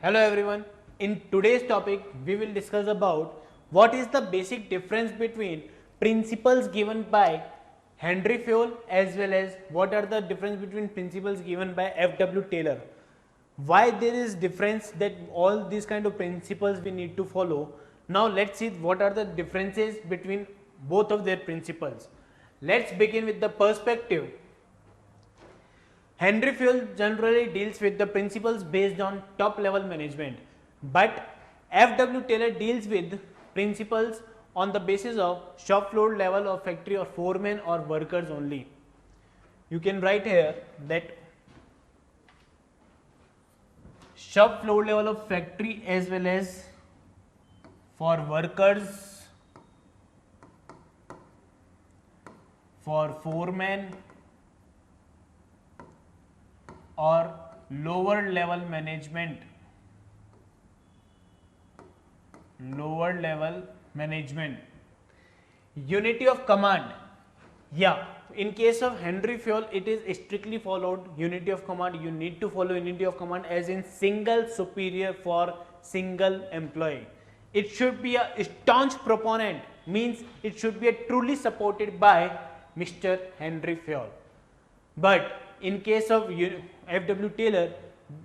Hello everyone. In today's topic, we will discuss about what is the basic difference between principles given by Henry Fayol as well as what are the difference between principles given by F.W. Taylor. Why there is difference that all these kind of principles we need to follow. Now let's see what are the differences between both of their principles. Let's begin with the perspective. Henry Fayol generally deals with the principles based on top level management, but F.W. Taylor deals with principles on the basis of shop floor level of factory or foremen or workers only. You can write here that shop floor level of factory as well as for workers, for foremen or lower level management, unity of command. Yeah, in case of Henry Fayol, it is strictly followed unity of command. You need to follow unity of command as in single superior for single employee. It should be a staunch proponent, means it should be a truly supported by Mr. Henry Fayol. But in case of F.W. Taylor,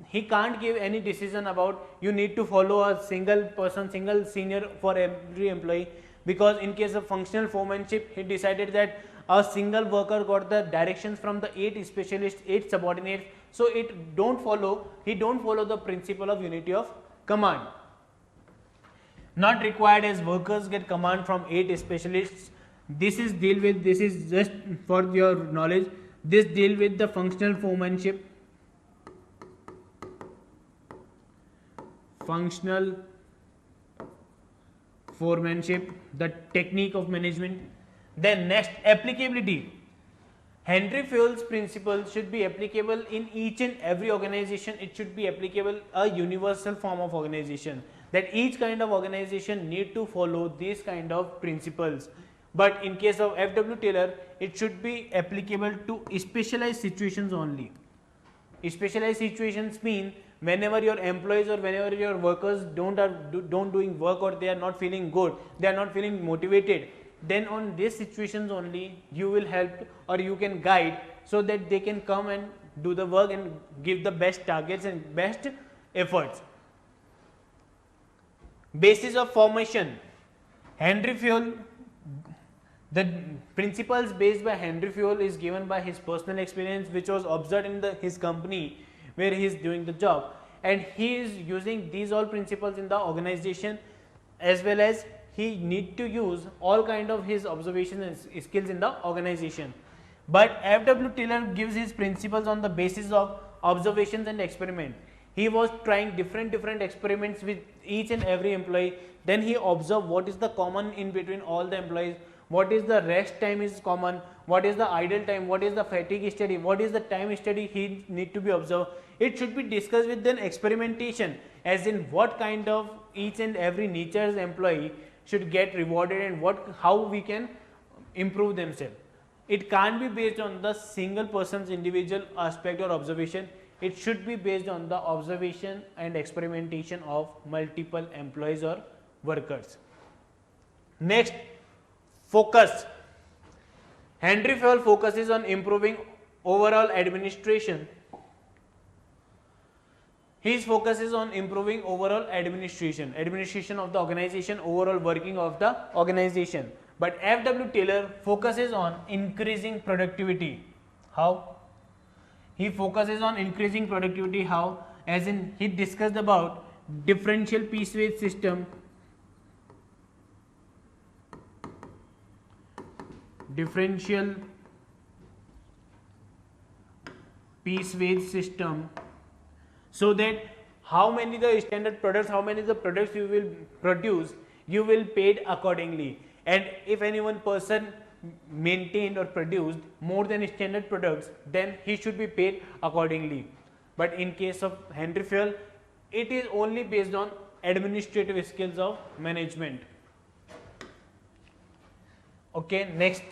he can't give any decision about you need to follow a single person, single senior for every employee, because in case of functional foremanship, he decided that a single worker got the directions from the 8 specialists, 8 subordinates, so he don't follow the principle of unity of command. Not required as workers get command from 8 specialists. This is just for your knowledge. This deal with the functional foremanship, the technique of management. Then next, applicability. Henry Fayol's principle should be applicable in each and every organization. It should be applicable a universal form of organization, that each kind of organization need to follow these kind of principles. But in case of F.W. Taylor, it should be applicable to specialized situations only. Specialized situations mean whenever your employees or whenever your workers don't doing work, or they are not feeling good, they are not feeling motivated, then on these situations only you will help or you can guide so that they can come and do the work and give the best targets and best efforts. Basis of formation. Henry Fayol, the principles based by Henry Fayol is given by his personal experience, which was observed in his company where he is doing the job, and he is using these all principles in the organization, as well as he need to use all kind of his observations and skills in the organization. But F.W. Taylor gives his principles on the basis of observations and experiment. He was trying different experiments with each and every employee. Then he observed what is the common in between all the employees, what is the rest time is common, what is the idle time, what is the fatigue study, what is the time study he need to be observed. It should be discussed with then experimentation, as in what kind of each and every nature's employee should get rewarded and how we can improve themselves. It can't be based on the single person's individual aspect or observation. It should be based on the observation and experimentation of multiple employees or workers. Next, focus. Henry Fayol focuses on improving overall administration. His focus is on improving overall administration of the organization, overall working of the organization. But F.W. Taylor focuses on increasing productivity. How? He focuses on increasing productivity. How? As in, he discussed about differential piece wage system, so that how many the standard products, how many the products you will produce, you will paid accordingly. And if any one person maintained or produced more than standard products, then he should be paid accordingly. But in case of Henry Fayol, it is only based on administrative skills of management. Okay, next.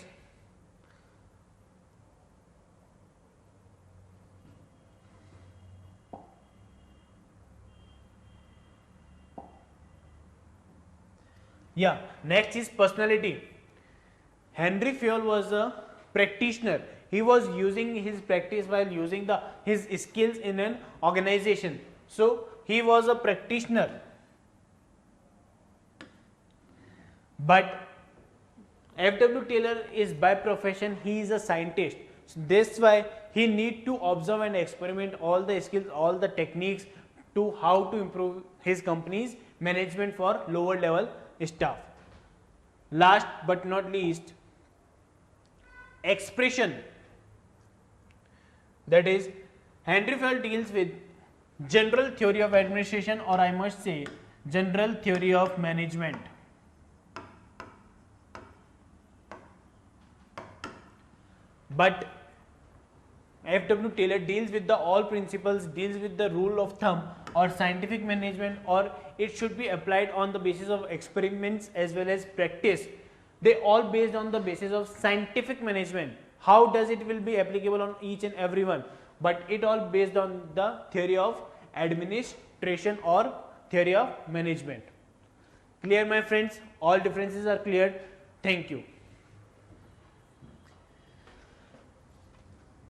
Yeah, next is personality. Henry Fayol was a practitioner. He was using his practice while using his skills in an organization. So he was a practitioner. But F.W. Taylor is by profession, he is a scientist. So that's why he need to observe and experiment all the skills, all the techniques to how to improve his company's management for lower level staff. Last but not least, expression. That is, Henry Fayol deals with general theory of administration, or I must say general theory of management. But F.W. Taylor deals with the all principles, deals with the rule of thumb or scientific management, or it should be applied on the basis of experiments as well as practice. They all based on the basis of scientific management. How does it will be applicable on each and every one? But it all based on the theory of administration or theory of management. Clear, my friends? All differences are cleared. Thank you.